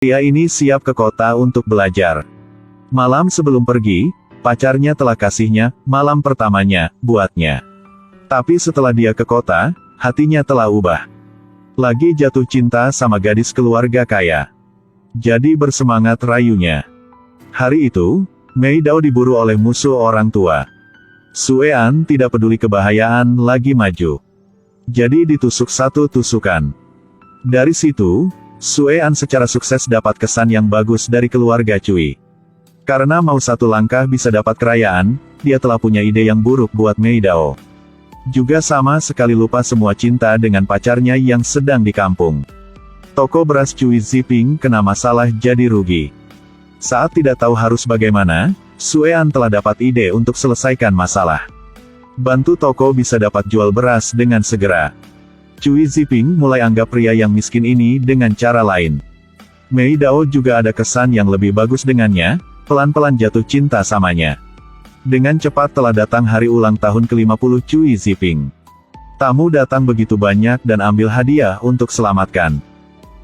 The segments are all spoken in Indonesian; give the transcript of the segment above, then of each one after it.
Pria ini siap ke kota untuk belajar. Malam sebelum pergi, pacarnya telah kasihnya malam pertamanya buatnya. Tapi setelah dia ke kota, hatinya telah ubah. Lagi jatuh cinta sama gadis keluarga kaya. Jadi bersemangat rayunya. Hari itu, Mei Dao diburu oleh musuh orang tua. Sue An tidak peduli kebahayaan lagi maju. Jadi ditusuk satu tusukan. Dari situ, Sue An secara sukses dapat kesan yang bagus dari keluarga Cui. Karena mau satu langkah bisa dapat kerayaan, dia telah punya ide yang buruk buat Mei Dao. Juga sama sekali lupa semua cinta dengan pacarnya yang sedang di kampung. Toko beras Cui Ziping kena masalah jadi rugi. Saat tidak tahu harus bagaimana, Sue An telah dapat ide untuk selesaikan masalah. Bantu toko bisa dapat jual beras dengan segera. Cui Ziping mulai anggap pria yang miskin ini dengan cara lain. Mei Dao juga ada kesan yang lebih bagus dengannya, pelan-pelan jatuh cinta samanya. Dengan cepat telah datang hari ulang tahun ke-50 Cui Ziping. Tamu datang begitu banyak dan ambil hadiah untuk selamatkan.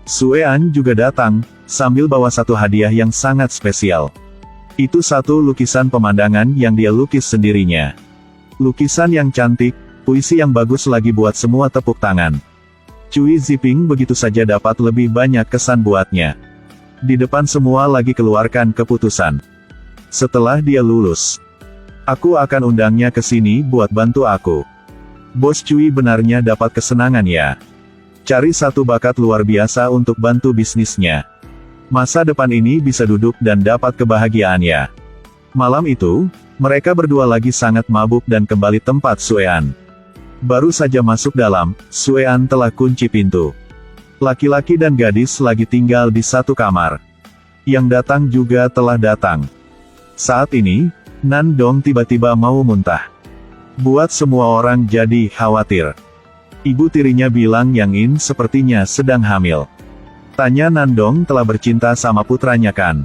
Sue An juga datang, sambil bawa satu hadiah yang sangat spesial. Itu satu lukisan pemandangan yang dia lukis sendirinya. Lukisan yang cantik, puisi yang bagus lagi buat semua tepuk tangan. Cui Ziping begitu saja dapat lebih banyak kesan buatnya. Di depan semua lagi keluarkan keputusan. Setelah dia lulus, aku akan undangnya ke sini buat bantu aku. Bos Cui benarnya dapat kesenangan ya. Cari satu bakat luar biasa untuk bantu bisnisnya. Masa depan ini bisa duduk dan dapat kebahagiaan ya. Malam itu, mereka berdua lagi sangat mabuk dan kembali tempat Sue An. Baru saja masuk dalam, Sue An telah kunci pintu. Laki-laki dan gadis lagi tinggal di satu kamar. Yang datang juga telah datang. Saat ini, Nan Dong tiba-tiba mau muntah. Buat semua orang jadi khawatir. Ibu tirinya bilang Yang In sepertinya sedang hamil. Tanya Nandong telah bercinta sama putranya kan?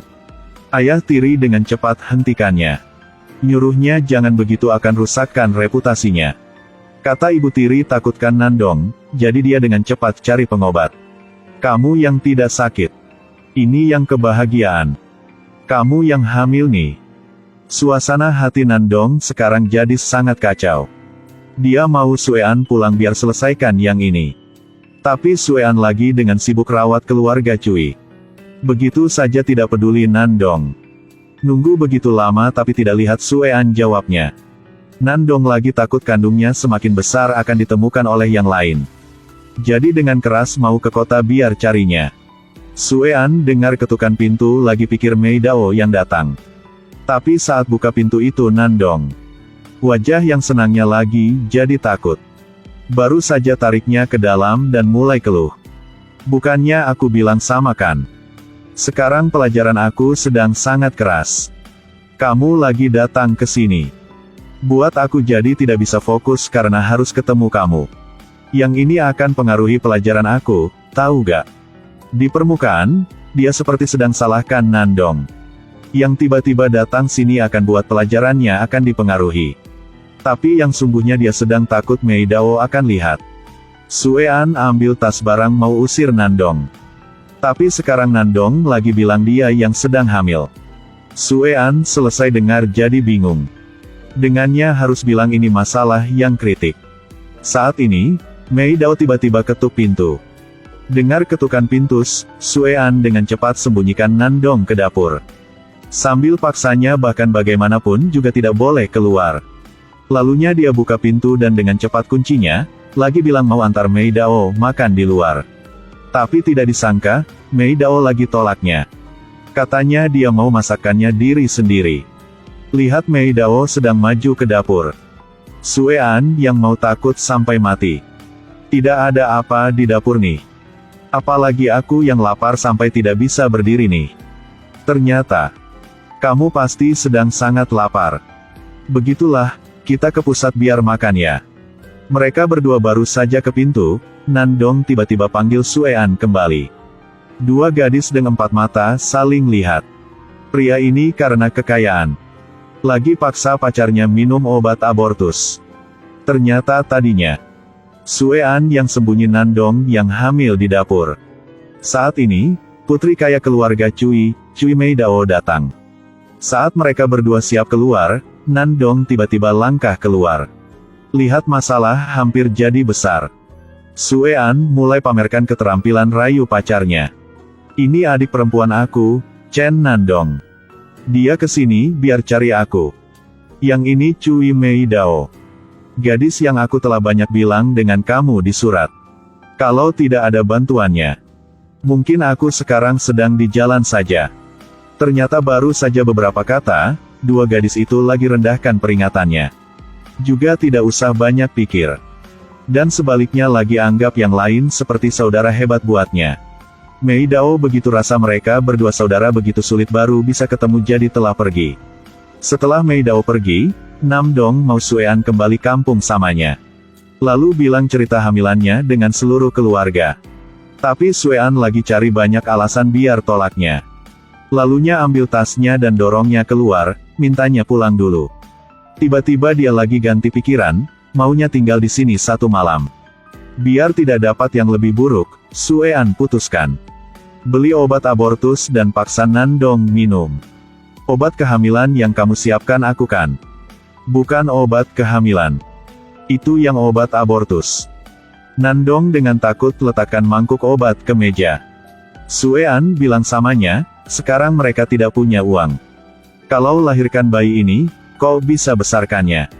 Ayah tiri dengan cepat hentikannya. Nyuruhnya jangan begitu akan rusakkan reputasinya. Kata ibu tiri takutkan Nandong, jadi dia dengan cepat cari pengobat. Kamu yang tidak sakit. Ini yang kebahagiaan. Kamu yang hamil nih. Suasana hati Nandong sekarang jadi sangat kacau. Dia mau Sue An pulang biar selesaikan yang ini. Tapi Sue An lagi dengan sibuk rawat keluarga Cui. Begitu saja tidak peduli Nandong. Nunggu begitu lama tapi tidak lihat Sue An jawabnya. Nandong lagi takut kandungnya semakin besar akan ditemukan oleh yang lain. Jadi dengan keras mau ke kota biar carinya. Sue An dengar ketukan pintu lagi pikir Mei Dao yang datang. Tapi saat buka pintu itu Nandong. Wajah yang senangnya lagi jadi takut. Baru saja tariknya ke dalam dan mulai keluh. Bukannya aku bilang sama kan? Sekarang pelajaran aku sedang sangat keras. Kamu lagi datang ke sini. Buat aku jadi tidak bisa fokus karena harus ketemu kamu. Yang ini akan pengaruhi pelajaran aku, tahu gak? Di permukaan, dia seperti sedang salahkan Nandong. Yang tiba-tiba datang sini akan buat pelajarannya akan dipengaruhi. Tapi yang sungguhnya dia sedang takut Mei Dao akan lihat. Sue An ambil tas barang mau usir Nandong. Tapi sekarang Nandong lagi bilang dia yang sedang hamil. Sue An selesai dengar jadi bingung. Dengannya harus bilang ini masalah yang kritik. Saat ini, Mei Dao tiba-tiba ketuk pintu. Dengar ketukan pintu, Sue An dengan cepat sembunyikan Nandong ke dapur. Sambil paksanya bahkan bagaimanapun juga tidak boleh keluar. Lalunya dia buka pintu dan dengan cepat kuncinya, lagi bilang mau antar Mei Dao makan di luar. Tapi tidak disangka, Mei Dao lagi tolaknya. Katanya dia mau masakannya diri sendiri. Lihat Mei Dao sedang maju ke dapur. Sue An yang mau takut sampai mati. Tidak ada apa di dapur nih. Apalagi aku yang lapar sampai tidak bisa berdiri nih. Ternyata, kamu pasti sedang sangat lapar. Begitulah, kita ke pusat biar makan ya. Mereka berdua baru saja ke pintu, Nandong tiba-tiba panggil Sue An kembali. Dua gadis dengan empat mata saling lihat. Pria ini karena kekayaan. Lagi paksa pacarnya minum obat abortus. Ternyata tadinya, Sue An yang sembunyi Nandong yang hamil di dapur. Saat ini, Putri kaya keluarga Cui Meidao datang. Saat mereka berdua siap keluar, Nandong tiba-tiba langkah keluar. Lihat masalah hampir jadi besar. Sue An mulai pamerkan keterampilan rayu pacarnya. Ini adik perempuan aku, Chen Nandong. Dia kesini biar cari aku. Yang ini Cui Meidao. Gadis yang aku telah banyak bilang dengan kamu di surat. Kalau tidak ada bantuannya, mungkin aku sekarang sedang di jalan saja. Ternyata baru saja beberapa kata, dua gadis itu lagi rendahkan peringatannya. Juga tidak usah banyak pikir. Dan sebaliknya lagi anggap yang lain seperti saudara hebat buatnya. Meidao begitu rasa mereka berdua saudara begitu sulit baru bisa ketemu jadi telah pergi. Setelah Meidao pergi, Nandong mau Sue An kembali kampung samanya. Lalu bilang cerita hamilannya dengan seluruh keluarga. Tapi Sue An lagi cari banyak alasan biar tolaknya. Lalunya ambil tasnya dan dorongnya keluar, mintanya pulang dulu. Tiba-tiba dia lagi ganti pikiran, maunya tinggal di sini satu malam. Biar tidak dapat yang lebih buruk, Sue An putuskan. Beli obat abortus dan paksa Nandong minum. Obat kehamilan yang kamu siapkan aku kan? Bukan obat kehamilan. Itu yang obat abortus. Nandong dengan takut letakkan mangkuk obat ke meja. Sue An bilang samanya, sekarang mereka tidak punya uang. Kalau lahirkan bayi ini, kau bisa besarkannya.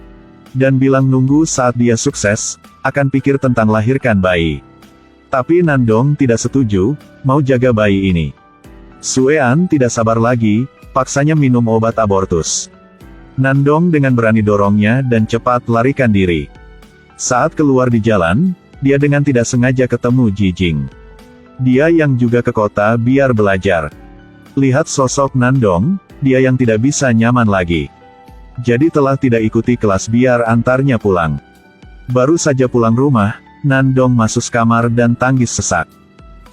Dan bilang nunggu saat dia sukses, akan pikir tentang lahirkan bayi. Tapi Nandong tidak setuju, mau jaga bayi ini. Sue An tidak sabar lagi, paksanya minum obat abortus. Nandong dengan berani dorongnya dan cepat larikan diri. Saat keluar di jalan, dia dengan tidak sengaja ketemu Jijing. Dia yang juga ke kota biar belajar. Lihat sosok Nandong, dia yang tidak bisa nyaman lagi. Jadi telah tidak ikuti kelas biar antarnya pulang. Baru saja pulang rumah, Nandong masuk kamar dan tangis sesak.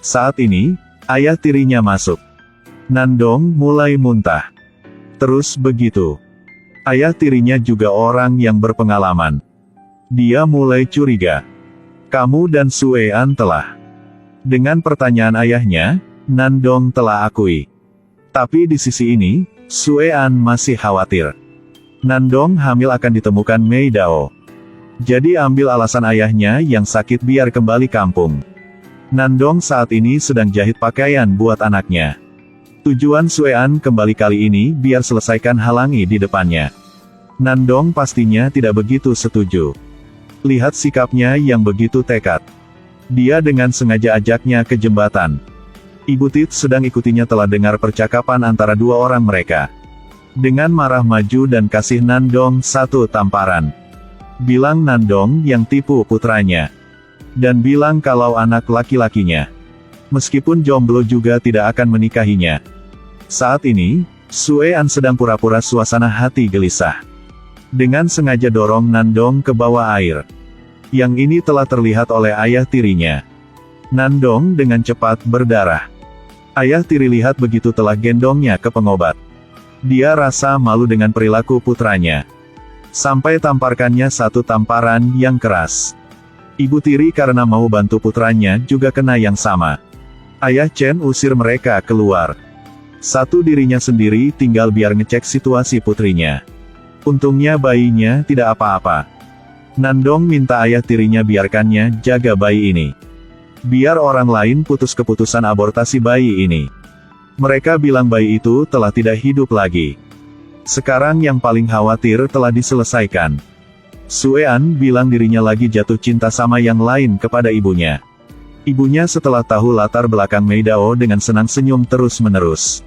Saat ini, ayah tirinya masuk. Nandong mulai muntah. Terus begitu. Ayah tirinya juga orang yang berpengalaman. Dia mulai curiga. Kamu dan Sue An telah. Dengan pertanyaan ayahnya, Nandong telah akui. Tapi di sisi ini, Sue An masih khawatir. Nandong hamil akan ditemukan Meidao. Jadi ambil alasan ayahnya yang sakit biar kembali kampung. Nandong saat ini sedang jahit pakaian buat anaknya. Tujuan Sue An kembali kali ini biar selesaikan halangi di depannya. Nandong pastinya tidak begitu setuju. Lihat sikapnya yang begitu tekad. Dia dengan sengaja ajaknya ke jembatan. Ibu Tit sedang ikutinya telah dengar percakapan antara dua orang mereka. Dengan marah maju dan kasih Nandong satu tamparan. Bilang Nandong yang tipu putranya. Dan bilang kalau anak laki-lakinya, meskipun jomblo juga tidak akan menikahinya. Saat ini, Sue An sedang pura-pura suasana hati gelisah. Dengan sengaja dorong Nandong ke bawah air. Yang ini telah terlihat oleh ayah tirinya. Nandong dengan cepat berdarah. Ayah tiri lihat begitu telah gendongnya ke pengobat. Dia rasa malu dengan perilaku putranya. Sampai tamparkannya satu tamparan yang keras. Ibu tiri karena mau bantu putranya juga kena yang sama. Ayah Chen usir mereka keluar. Satu dirinya sendiri tinggal biar ngecek situasi putrinya. Untungnya bayinya tidak apa-apa. Nandong minta ayah tirinya biarkannya jaga bayi ini. Biar orang lain putus keputusan abortasi bayi ini. Mereka bilang bayi itu telah tidak hidup lagi. Sekarang yang paling khawatir telah diselesaikan. Sue An bilang dirinya lagi jatuh cinta sama yang lain kepada ibunya. Ibunya setelah tahu latar belakang Meidao dengan senang senyum terus-menerus.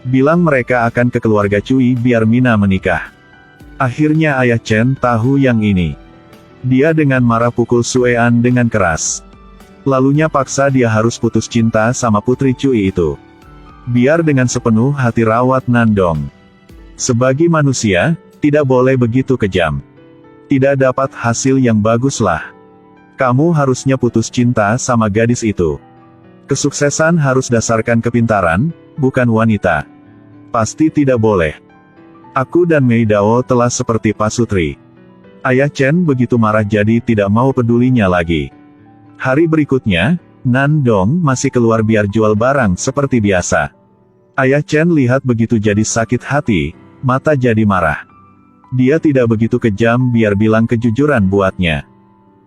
Bilang mereka akan ke keluarga Cui biar Mina menikah. Akhirnya ayah Chen tahu yang ini. Dia dengan marah pukul Sue An dengan keras. Lalunya paksa dia harus putus cinta sama putri Cui itu. Biar dengan sepenuh hati rawat Nandong. Sebagai manusia, tidak boleh begitu kejam. Tidak dapat hasil yang baguslah. Kamu harusnya putus cinta sama gadis itu. Kesuksesan harus dasarkan kepintaran, bukan wanita. Pasti tidak boleh. Aku dan Meidao telah seperti pasutri. Ayah Chen begitu marah jadi tidak mau pedulinya lagi. Hari berikutnya, Nandong masih keluar biar jual barang seperti biasa. Ayah Chen lihat begitu jadi sakit hati, mata jadi marah. Dia tidak begitu kejam biar bilang kejujuran buatnya.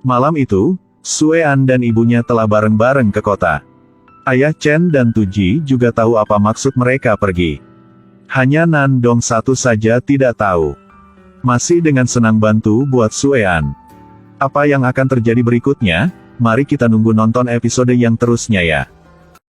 Malam itu, Suean dan ibunya telah bareng-bareng ke kota. Ayah Chen dan Tuji juga tahu apa maksud mereka pergi. Hanya Nandong satu saja tidak tahu. Masih dengan senang bantu buat Suean. Apa yang akan terjadi berikutnya? Mari kita nunggu nonton episode yang terusnya ya.